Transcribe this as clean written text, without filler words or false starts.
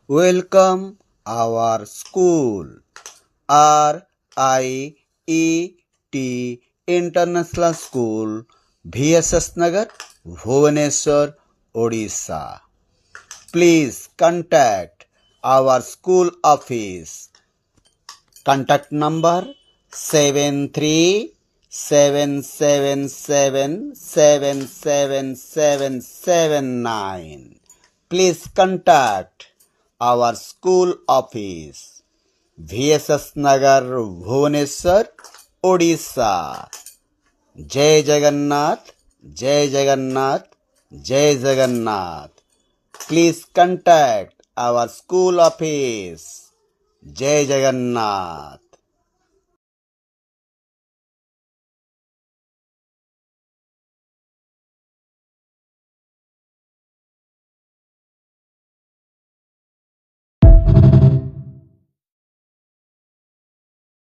welcome our school. RIET International School, VSS Nagar, Bhubaneswar, Odisha. Please contact our school office. Contact number 7377777779. Please contact our school office. VSS Nagar, Bhubaneswar, Odisha. Jai Jagannath, Jai Jagannath, Jai Jagannath. Please contact our school office. Jai Jagannath.